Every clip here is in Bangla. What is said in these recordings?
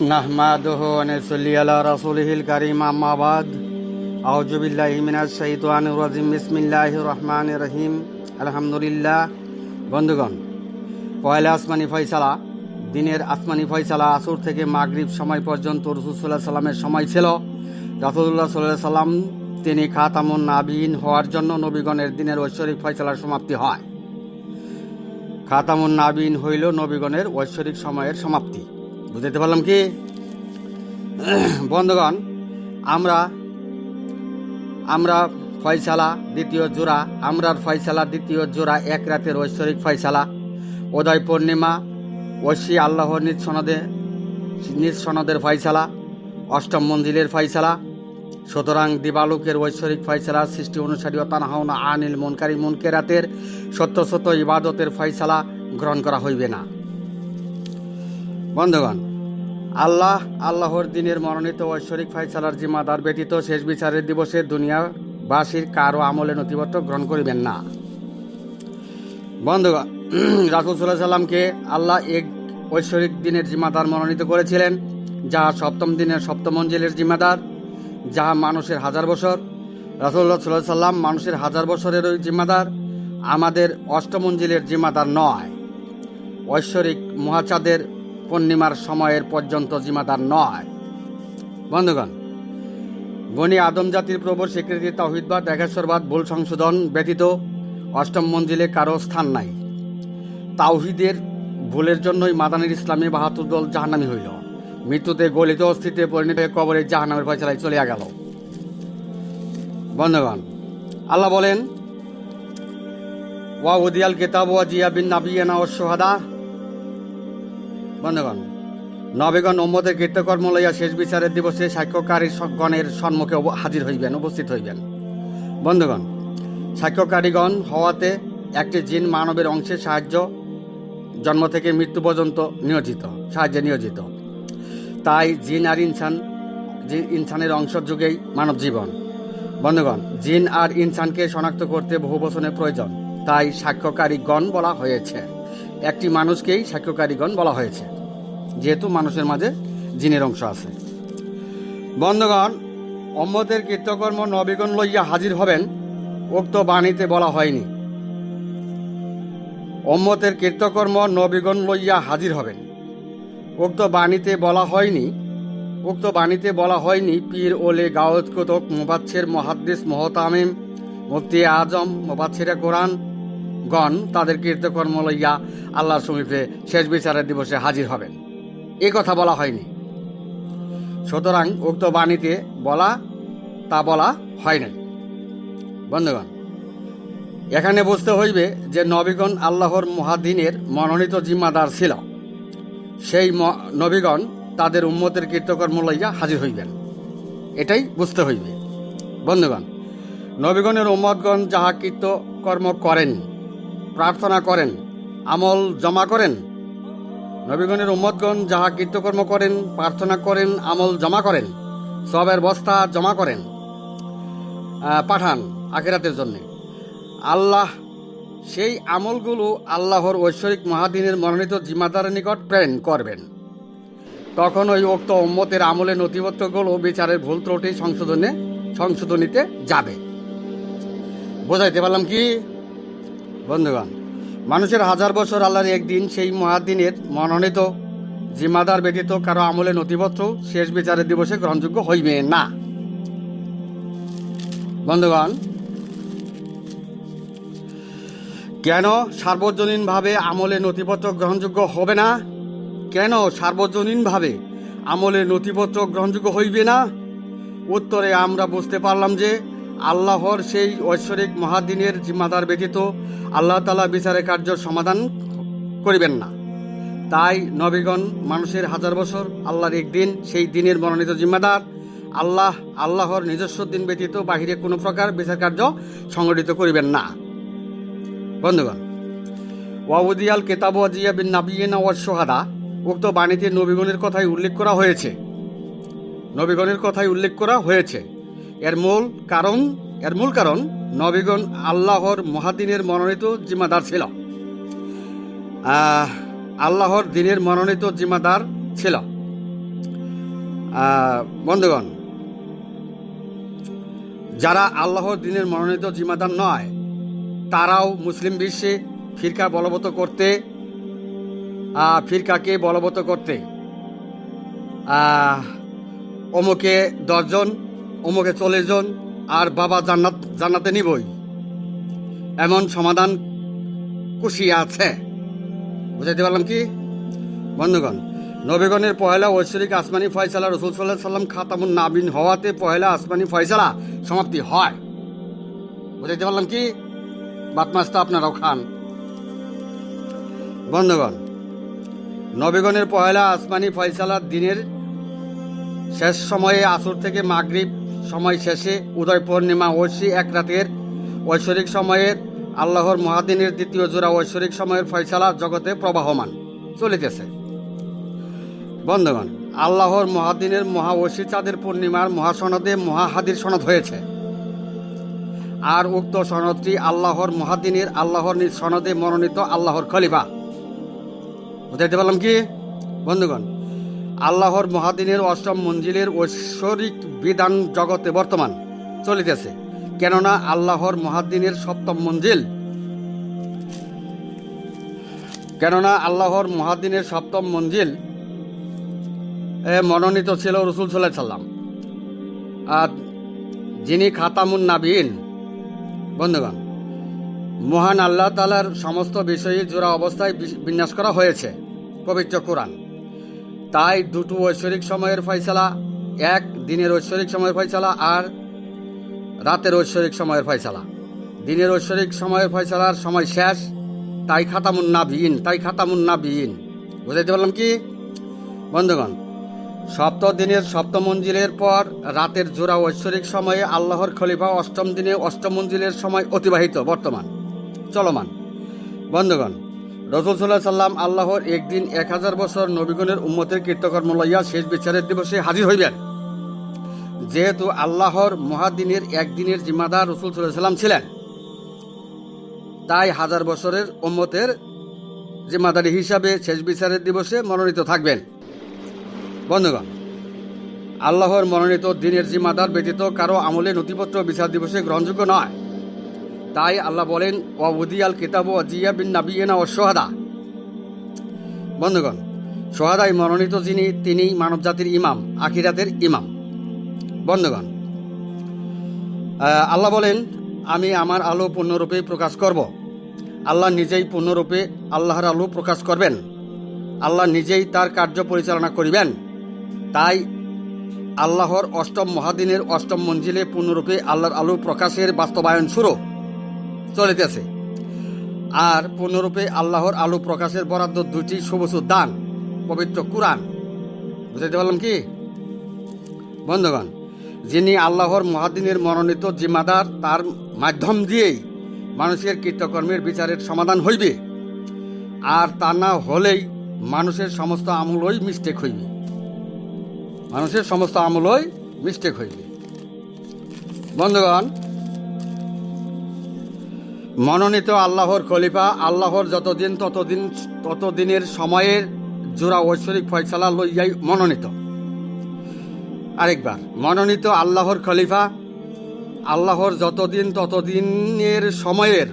নাহমাদুহু ওয়া নুসাল্লি আলা রাসূলিহিল কারীম আম্মা বাদ আউযু বিল্লাহি মিনাশ শাইতানির রাজিম বিসমিল্লাহির রহমানির রহিম আলহামদুলিল্লাহ। বন্ধুগণ, পয়লা আসমানি ফয়সালা, দিনের আসমানি ফয়সালা আসর থেকে মাগরিব সময় পর্যন্ত রাসূল সাল্লাল্লাহু আলাইহি সাল্লামের সময় ছিল। রাসূলুল্লাহ সাল্লাল্লাহু আলাইহি সাল্লাম তিনি খাতামুন নাবিয়িন হওয়ার জন্য নবীগণের দিনের ঐশ্বরিক ফয়সালার সমাপ্তি হয়। খাতামুন নাবিয়িন হইল নবীগণের ঐশ্বরিক সময়ের সমাপ্তি। বুঝতে পারলাম কি বন্ধুগণ? আমরা ফয়সালা দ্বিতীয় জোড়া, আমরার ফয়সালা দ্বিতীয় জোড়া এক রাতের ঐশ্বরিক ফয়সালা, উদয় পূর্ণিমা, ঐশী আল্লাহর নিজ সনদের ফয়সালা, অষ্টম মঞ্জিলের ফয়সালা। সুতরাং দিবালুকের ঐশ্বরিক ফয়সালা, সৃষ্টি অনুসারী ও তানহাউনা আনিল মুনকারি মুনকেরাতের সত্য সত্য ইবাদতের ফয়সালা গ্রহণ করা হইবে না। বন্ধুগণ, আল্লাহর দিনের মনোনীত ঐশ্বরিক ফয়সালার জিম্মাদার ব্যতীত শেষ বিচারের দিবসে দুনিয়াবাসীর কারো আমলে নথিপত্র গ্রহণ করিবেন না। বন্ধুগণ, রাসূল সাল্লাল্লাহু আলাইহি সাল্লামকে আল্লাহ এক ঐশ্বরিক দিনের জিম্মাদার মনোনীত করেছিলেন, যাহা সপ্তম দিনের সপ্তম মঞ্জিলের জিম্মাদার, যাহা মানুষের 1000 বছর। রাসূলুল্লাহ সাল্লাল্লাহু আলাইহি সাল্লাম মানুষের 1000 বছরের ওই জিম্মাদার, আমাদের অষ্টম মঞ্জিলের জিম্মাদার নয়। ঐশ্বরিক মহাচাঁদের পূর্ণিমার সময়ের পর্যন্ত জিম্মাদার নয়। বন্ধুগণ, বনি আদম জাতির প্রভুর স্বীকৃতি তাওহীদবাদ, একেশ্বরবাদ, ভুল সংশোধন ব্যতীত অষ্টম মঞ্জিলে কারো স্থান নাই। তাওহীদের ভুলের জন্যই মাদানীর ইসলামী 72 দল জাহান্নামী হইল, মৃত্যুতে গলিত অস্থিতে পরিণত হয়ে কবরে জাহান্নামের ফয়সালায় চলিয়া গেল। বন্ধুগণ, আল্লাহ বলেন, ওয়া উদিয়াল কিতাব ওয়া জিয়া বিন নাবিয়িনা ওয়াশ শুহাদা। বন্ধুগণ, নবীগণ উম্মতের কৃতকর্ম লইয়া শেষ বিচারের দিবসে সাক্ষ্যকারীগণের সম্মুখে হাজির হইবেন, উপস্থিত হইবেন। বন্ধুগণ, সাক্ষ্যকারীগণ হওয়াতে একটি জিন মানবের অংশে জন্ম থেকে মৃত্যু পর্যন্ত সাহায্যে নিয়োজিত। তাই জিন আর ইনসানের অংশ যুগেই মানব জীবন। বন্ধুগণ, জিন আর ইনসানকে শনাক্ত করতে বহু বছরের প্রয়োজন, তাই সাক্ষ্যকারীগণ বলা হয়েছে। একটি মানুষকেই সাক্ষ্যকারীগণ বলা হয়েছে, যেহেতু মানুষের মাঝে জিনের অংশ আছে। বন্ধুগণ, উম্মতের কৃতকর্ম নবীগণ লইয়া হাজির হবেন, উক্ত বাণীতে বলা হয়নি। উম্মতের কৃতকর্ম নবীগণ লইয়া হাজির হবেন, উক্ত বাণীতে বলা হয়নি পীর ওলে গাউত কুতুব মুফাসসির মুহাদ্দিস মুহতামিম মুফতি আজম মুফাসসিরে কোরআন গণ তাদের কৃতকর্ম লইয়া আল্লাহর সমীপে শেষ বিচারের দিবসে হাজির হবেন, এই কথা বলা হয়নি। সুতরাং উক্ত বাণীতে বলা হয় নাই। বন্ধুগণ, এখানে বুঝতে হইবে যে নবীগণ আল্লাহর মহাদিনের মনোনীত জিম্মাদার ছিল। সেই নবীগণ তাদের উম্মতের কৃতকর্ম লইয়া হাজির হইবেন, এটাই বুঝতে হইবে। বন্ধুগণ, নবীগণের উম্মতগণ যাহা কৃতকর্ম করেন, প্রার্থনা করেন, আমল জমা করেন, নবীগণের উম্মতগণ যাহা কৃতকর্ম করেন, প্রার্থনা করেন, আমল জমা করেন, সবের বস্তা জমা করেন, পাঠান আখিরাতের জন্য, আল্লাহ সেই আমলগুলো আল্লাহর ঐশ্বরিক মহাদিনের মনোনীত জিম্মাদারের নিকট প্রেরণ করবেন। তখন ওই উক্ত উম্মতের আমলের নথিপত্রগুলো বিচারের ভুল ত্রুটি সংশোধনীতে যাবে। বোঝাইতে পারলাম কি বন্ধুগণ? মানুষের 1000 বছর আল্লাহর একদিন, সেই মহাদিনের মনোনীত জিম্মাদার ব্যতীত কারো আমলের নথিপত্র শেষ বিচারের দিবসে গ্রহণযোগ্য হইবে না। বন্ধুগণ, কেন সার্বজনীনভাবে আমলের নথিপত্র গ্রহণযোগ্য হবে না? কেন সার্বজনীনভাবে আমলের নথিপত্র গ্রহণযোগ্য হইবে না? উত্তরে আমরা বুঝতে পারলাম যে আল্লাহর সেই ঐশ্বরিক মহাদিনের জিম্মাদার ব্যতীত আল্লাহ তাআলা বিচারের কার্য সমাধান করিবেন না। তাই নবীগণ মানুষের 1000 বছর আল্লাহর একদিন, সেই দিনের মনোনীত জিম্মাদার। আল্লাহর নিজস্ব দিন ব্যতীত বাহিরে কোনো প্রকার বিচার কার্য সংগঠিত করিবেন না। বন্ধুগণ, ওয়াউদিয়াল কিতাব ওয়া জিয়া বিন নাবিয়িনা ওয়াশ শুহাদা, উক্ত বাণীতে নবীগণের কথাই উল্লেখ করা হয়েছে। এর মূল কারণ নবীগণ আল্লাহর মহাদিনের মনোনীত জিম্মাদার ছিল। আল্লাহর দিনের মনোনীত জিম্মাদার ছিল। বন্ধুগণ, যারা আল্লাহর দিনের মনোনীত জিম্মাদার নয়, তারাও মুসলিম বিশ্বে ফিরকাকে বলবৎ করতে অমুকে 10 জন, অমুকে 40 জন, আর বাবা জান্নাতে নিবই, এমন সমাধান কুশিয়ে আছে। বুঝাইতে পারলাম কি বন্ধুগণ? নবীগণের পহেলা ঐশ্বরিক আসমানি ফয়সালা রাসূল সাল্লাল্লাহু আলাইহি সাল্লাম খাতামুন নাবিয়িন হওয়াতে পহেলা আসমানি ফয়সালা সমাপ্তি হয়। বুঝাইতে পারলাম কি? বাতমাসটা আপনারাও খান। বন্ধুগণ, নবীগণের পহেলা আসমানি ফয়সালার দিনের শেষ সময়ে আসর থেকে মাগরিব সময় শেষে উদয় পূর্ণিমা ঐশী এক রাতের ঐশ্বরিক সময়ের আল্লাহর মহাদিনের দ্বিতীয় জোড়া ঐশ্বরিক সময়ের ফয়সালা জগতে প্রবাহমান চলিতেছে। বন্ধুগণ, আল্লাহর মহাদিনের মহা ঐশী চাঁদের পূর্ণিমার মহাসনদে মহাহাদির সনদ হয়েছে, আর উক্ত সনদটি আল্লাহর মহাদিনের আল্লাহর নিজ সনদে মনোনীত আল্লাহর খলিফা। বুঝাইতে পারলাম কি বন্ধুগণ? আল্লাহর মহাদিনের অষ্টম মঞ্জিলের ঐশ্বরিক বিধান জগতে বর্তমান চলিতেছে, কেননা আল্লাহর মহাদিনের সপ্তম মঞ্জিল মনোনীত ছিল রাসূল সাল্লাল্লাহু আলাইহি সাল্লাম, আর যিনি খাতামুন নাবিয়িন। বন্ধুগণ, মহান আল্লাহ তাআলার সমস্ত বিষয়ে জোড়া অবস্থায় বিন্যাস করা হয়েছে পবিত্র কোরআন। তাই দুটো ঐশ্বরিক সময়ের ফয়সালা, এক দিনের ঐশ্বরিক সময়ের ফয়সালা আর রাতের ঐশ্বরিক সময়ের ফয়সালা। দিনের ঐশ্বরিক সময়ের ফয়সালার সময় শেষ, তাই খাতামুন নাবিয়িন। বুঝাইতে পারলাম কি বন্ধুগণ? সপ্তম দিনের সপ্তম মঞ্জিলের পর রাতের জোড়া ঐশ্বরিক সময়ে আল্লাহর খলিফা অষ্টম দিনে অষ্টম মঞ্জিলের সময় অতিবাহিত বর্তমান চলমান। বন্ধুগণ, রাসূল সাল্লাল্লাহু আলাইহি সাল্লাম আল্লাহর একদিন 1000 বছর নবীগণের উম্মতের কৃতকর্ম লইয়া শেষ বিচারের দিবসে হাজির হইবেন। যেহেতু আল্লাহর মহাদিনের একদিনের জিম্মাদার রাসূল সাল্লাল্লাহু আলাইহি সাল্লাম ছিলেন, তাই 1000 বছরের উম্মতের জিম্মাদারি হিসাবে শেষ বিচারের দিবসে মনোনীত থাকবেন। বন্ধুগণ, আল্লাহর মনোনীত দিনের জিম্মাদার ব্যতীত কারো আমলে নথিপত্র বিচার দিবসে গ্রহণযোগ্য নয়। তাই আল্লাহ বলেন, ওয়াউদিয়াল কিতাবু ওয়াজিয়া বিন নাবিয়িনা ওয়াশ শুহাদা। বন্ধুগণ, শুহাদাই মনোনীত যিনি, তিনি মানবজাতির ইমাম, আখিরাতের ইমাম। বন্ধুগণ, আল্লাহ বলেন, আমি আমার আলো পূর্ণরূপে প্রকাশ করব। আল্লাহ নিজেই পূর্ণরূপে আল্লাহর আলো প্রকাশ করবেন। আল্লাহ নিজেই তার কার্য পরিচালনা করিবেন। তাই আল্লাহর অষ্টম মহাদিনের অষ্টম মঞ্জিলে পূর্ণরূপে আল্লাহর আলো প্রকাশের বাস্তবায়ন শুরু চলিতেছে। আর পূর্ণরূপে আল্লাহর আলো প্রকাশের বরাদ্দ 2টি সুবছর দান, পবিত্র কুরআন। বুঝাইতে পারলাম কি বন্ধুগণ? যিনি আল্লাহর মহাদিনের মনোনীত জিম্মাদার, তার মাধ্যম দিয়েই মানুষের কৃতকর্মের বিচারের সমাধান হইবে, আর তা না হলেই মানুষের সমস্ত আমলই মিস্টেক হইবে। বন্ধুগণ, মনোনীত আল্লাহর খলিফা আল্লাহর ততদিনের সময়ের জোড়া ঐশ্বরিক ফয়সালা লইয়াই মনোনীত। আরেকবার, মনোনীত আল্লাহর খলিফা আল্লাহর ততদিনের সময়ের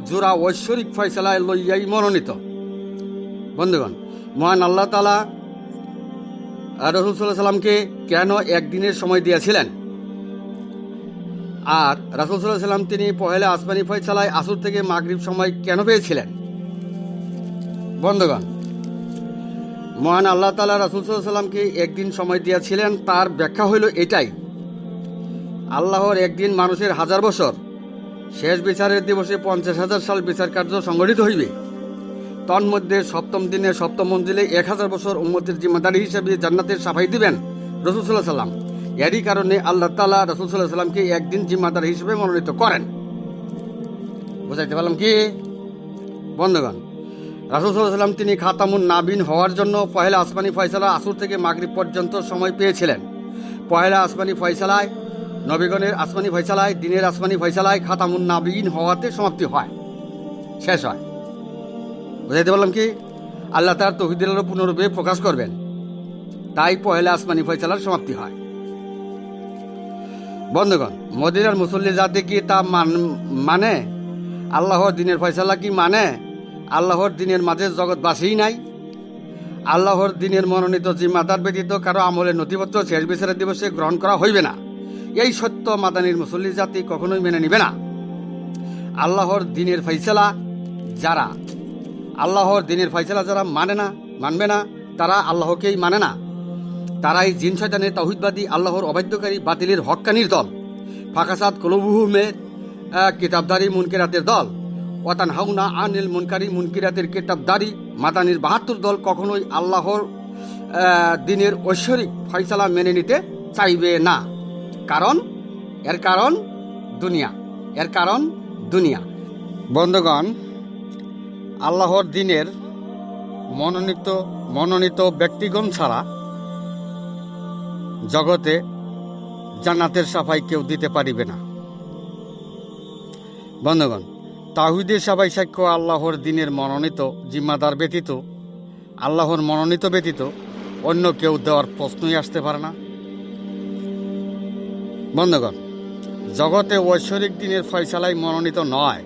জোড়া ঐশ্বরিক ফয়সালা লইয়াই মনোনীত। বন্ধুগণ, মহান আল্লাহ তাআলা রাসূল সাল্লাল্লাহু আলাইহি সাল্লামকে কেন একদিনের সময় দিয়েছিলেন, আর রাসূল সাল্লাল্লাহু আলাইহি সাল্লাম তিনি পহেলা আসমানি ফয়সালায় আসর থেকে মাগরিব সময় কেন পেয়েছিলেন? বন্ধুগণ, মহান আল্লাহ তাআলা রাসূল সাল্লাল্লাহু আলাইহি সাল্লামকে একদিন সময় দিয়েছিলেন, তার ব্যাখ্যা হইল এটাই: আল্লাহর একদিন মানুষের 1000 বছর, শেষ বিচারের দিবসে 50,000 সাল বিচার কার্য সংগঠিত হইবে। তন্মধ্যে সপ্তম দিনে সপ্তম মঞ্জিলে 1000 বছর উম্মতের জিম্মাদারি হিসাবে জান্নাতের সাফাই দিবেন রাসূল সাল্লাল্লাহু আলাইহি সাল্লাম। এরই কারণে আল্লাহ তাআলা রাসূল সাল্লাল্লাহু আলাইহি সাল্লামকে একদিন জিম্মাদার হিসেবে মনোনীত করেন। বুঝাইতে পারলাম কি বন্ধুগণ? রাসূল সাল্লাল্লাহু আলাইহি সাল্লাম তিনি খাতামুন নাবিয়িন হওয়ার জন্য পহেলা আসমানি ফয়সালা আসর থেকে মাগরিব পর্যন্ত সময় পেয়েছিলেন। পহেলা আসমানি ফয়সালায়, নবীগণের আসমানি ফয়সালায়, দিনের আসমানি ফয়সালায় খাতামুন নাবিয়িন হওয়াতে সমাপ্তি হয়, শেষ হয়। বুঝাইতে পারলাম কি? আল্লাহ তার তৌহিদের আলো পূর্ণরূপে প্রকাশ করবেন। তাই পহেলা আসমানি ফয়সালার সমাপ্তি হয়। বন্ধুগণ, মদিনার মুসল্লি জাতি কি তা মানে? আল্লাহর দিনের ফয়সালা কি মানে? আল্লাহর দিনের মাঝে জগৎবাসী নাই? আল্লাহর দিনের মনোনীত জিম্মাদার ব্যতীত কারো আমলের নথিপত্র শেষ বিচারের দিবসে গ্রহণ করা হইবে না। এই সত্য মাদানীর মুসল্লি জাতি কখনোই মেনে নিবে না। আল্লাহর দিনের ফয়সালা যারা মানবে না, তারা আল্লাহকেই মানে না। তারাই জিন শয়তানের তাওহীদবাদী, আল্লাহর অবাধ্যকারী, বাতিলের হক্কানির দল, ফাকাসাদ কুলুবুহুমের কিতাবদারি মুনকিরাতের দল, ওয়াতানহাউনা আনিল মুনকিরাতের কিতাবদারি মাদানীর 72 দল কখনোই আল্লাহর দিনের ঐশ্বরিক ফয়সালা মেনে নিতে চাইবে না। এর কারণ দুনিয়া। বন্ধুগণ, আল্লাহর দিনের মনোনীত ব্যক্তিগণ ছাড়া জগতে জান্নাতের সাফাই কেউ দিতে পারিবে না। বন্ধুগণ, তাওহীদের সাফাই সাক্ষ্য আল্লাহর দিনের মনোনীত জিম্মাদার ব্যতীত, আল্লাহর মনোনীত ব্যতীত অন্য কেউ দেওয়ার প্রশ্নই আসতে পারে না। বন্ধুগণ, জগতে ঐশ্বরিক দিনের ফয়সালাই মনোনীত নয়,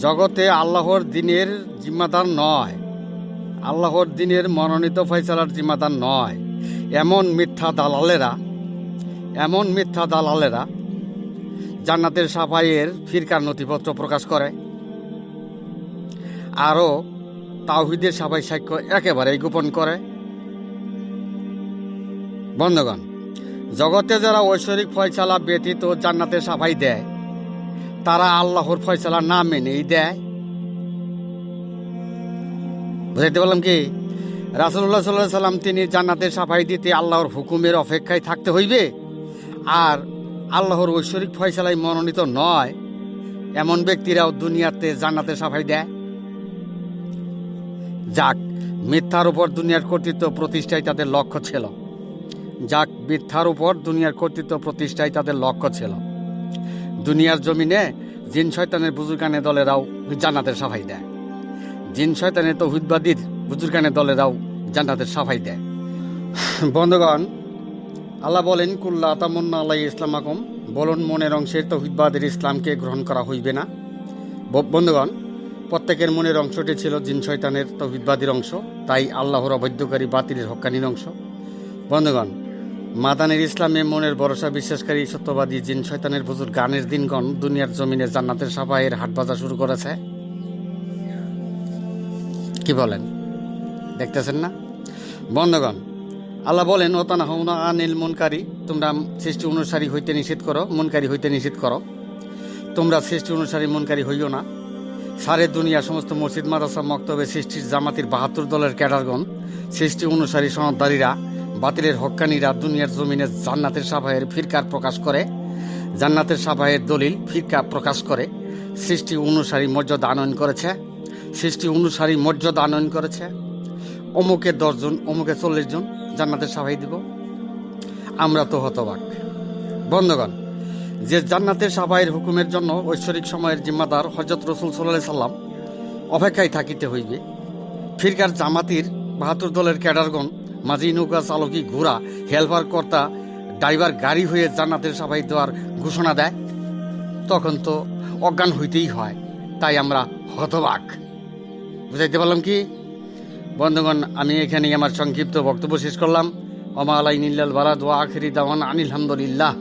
জগতে আল্লাহর দিনের জিম্মাদার নয়, আল্লাহর দিনের মনোনীত ফয়সালার জিম্মাদার নয়, এমন মিথ্যা দালালেরা জান্নাতের সাফাইয়ের ফিরকার নথিপত্র প্রকাশ করে, আরও তাওহীদের সাফাই সাক্ষ্য একেবারেই গোপন করে। বন্ধুগণ, জগতে যারা ঐশ্বরিক ফয়সালা ব্যতীত জান্নাতের সাফাই দেয়, তারা আল্লাহর ফয়সালা না মেনেই দেয়। বুঝাইতে পারলাম কি? রাসূলুল্লাহ সাল্লাল্লাহু আলাইহি সাল্লাম তিনি জান্নাতের সাফাই দিতে আল্লাহর হুকুমের অপেক্ষায় থাকতে হইবে, আর আল্লাহর ঐশ্বরিক ফয়সালাই মনোনীত নয় এমন ব্যক্তিরাও দুনিয়াতে জান্নাতের সাফাই দেয়। যাক, মিথ্যার উপর দুনিয়ার কর্তৃত্ব প্রতিষ্ঠাই তাদের লক্ষ্য ছিল। দুনিয়ার জমিনে জিন শয়তানের বুজুর্গানে দলেরাও জান্নাতের সাফাই দেয়, জিন শয়তানের তাওহীদবাদীর বুজুর্গানে দলেরাও জান্নাতের সাফাই দেয়। বন্ধুগণ, আল্লাহ বলেন, কুল্লা তামান্না আলাই ইসলামাকুম, বলুন মনের অংশের তাওহীদবাদের ইসলামকে গ্রহণ করা হইবে না। বন্ধুগণ, প্রত্যেকের মনের অংশটি ছিল জিন শয়তানের তাওহীদবাদীর অংশ, তাই আল্লাহর অবাধ্যকারী, বাতিলের হক্কানির অংশ। বন্ধুগণ, মাদানীর ইসলামে মনের ভরসা বিশ্বাসকারী সত্যবাদী জিন শয়তানের বুজুর্গ গানের দিনগণ দুনিয়ার জমিনে জান্নাতের সাফাইয়ের হাট বাজার শুরু করেছে। কি বলেন? দেখতেছেন না? বন্ধুগণ, আল্লাহ বলেন, ওয়াতানহাউনা আনিল মুনকারি, তোমরা সৃষ্টি অনুসারী হইতে নিষেধ করো। তোমরা সৃষ্টি অনুসারী মুনকারি হইও না। সারে দুনিয়া সমস্ত মসজিদ, মাদ্রাসা, মক্তবে সৃষ্টির জামাতির 72 দলের ক্যাডারগণ, সৃষ্টি অনুসারী সনদদারীরা, বাতিলের হক্কানিরা দুনিয়ার জমিনে জান্নাতের সাফাইয়ের ফিরকার প্রকাশ করে, জান্নাতের সাফাইয়ের দলিল ফিরকা প্রকাশ করে সৃষ্টি অনুসারী মর্যাদা আনয়ন করেছে। অমুকে 10 জন, অমুকে 40 জন জান্নাতের সাফাই দিব। আমরা তো হতবাক। বন্ধুগণ, যে জান্নাতের সাফাইয়ের হুকুমের জন্য ঐশ্বরিক সময়ের জিম্মাদার হযরত রাসূল সাল্লাল্লাহু আলাইহি সাল্লাম অপেক্ষায় থাকিতে হইবে, ফিরকার জামাতির 72 দলের ক্যাডারগণ, মাঝি, নৌকা, চালকি, ঘোড়া, হেলপার কর্তা, ড্রাইভার গাড়ি হয়ে জান্নাতের সাফাই দেওয়ার ঘোষণা দেয়, তখন তো অজ্ঞান হইতেই হয়। তাই আমরা হতবাক। বুঝাইতে পারলাম কি? বন্ধুগণ, আমি এখানেই আমার সংক্ষিপ্ত বক্তব্য শেষ করলাম। ওমা আলাইনা ইল্লাল বালাগ ওয়া আখিরি দাওয়ানা আনিল হামদুলিল্লাহ।